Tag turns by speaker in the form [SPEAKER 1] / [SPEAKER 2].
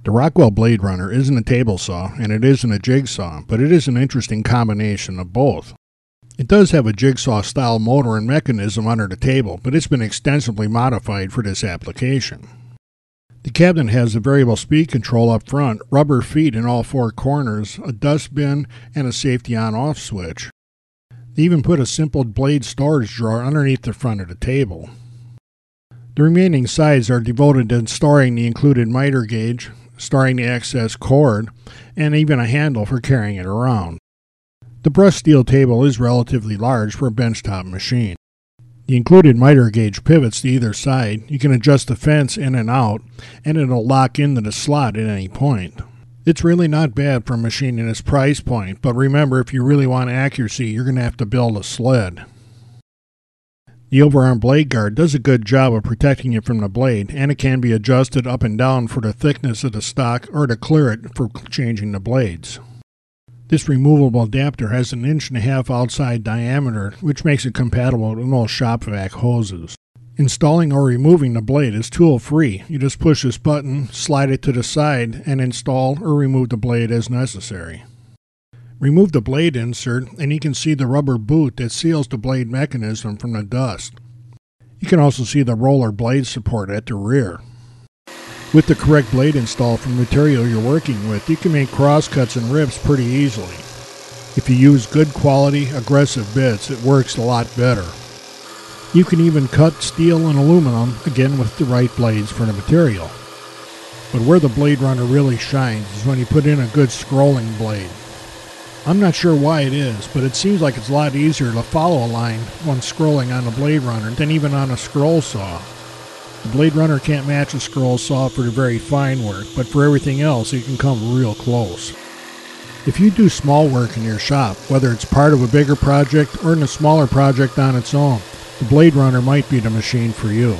[SPEAKER 1] The Rockwell Bladerunner isn't a table saw and it isn't a jigsaw, but it is an interesting combination of both. It does have a jigsaw-style motor and mechanism under the table, but it's been extensively modified for this application. The cabinet has a variable speed control up front, rubber feet in all four corners, a dustbin, and a safety on-off switch. They even put a simple blade storage drawer underneath the front of the table. The remaining sides are devoted to storing the included miter gauge, storing the excess cord, and even a handle for carrying it around. The brushed steel table is relatively large for a benchtop machine. The included miter gauge pivots to either side. You can adjust the fence in and out, and it'll lock into the slot at any point. It's really not bad for a machine in its price point, but remember, if you really want accuracy, you're going to have to build a sled. The overarm blade guard does a good job of protecting it from the blade, and it can be adjusted up and down for the thickness of the stock or to clear it for changing the blades. This removable adapter has an 1.5 inch outside diameter, which makes it compatible with most shop vac hoses. Installing or removing the blade is tool-free. You just push this button, slide it to the side, and install or remove the blade as necessary. Remove the blade insert, and you can see the rubber boot that seals the blade mechanism from the dust. You can also see the roller blade support at the rear. With the correct blade install from the material you're working with, you can make crosscuts and rips pretty easily. If you use good quality, aggressive bits, it works a lot better. You can even cut steel and aluminum, again with the right blades for the material. But where the Bladerunner really shines is when you put in a good scrolling blade. I'm not sure why it is, but it seems like it's a lot easier to follow a line when scrolling on a Bladerunner than even on a scroll saw. The Bladerunner can't match a scroll saw for the very fine work, but for everything else it can come real close. If you do small work in your shop, whether it's part of a bigger project or in a smaller project on its own, the Bladerunner might be the machine for you.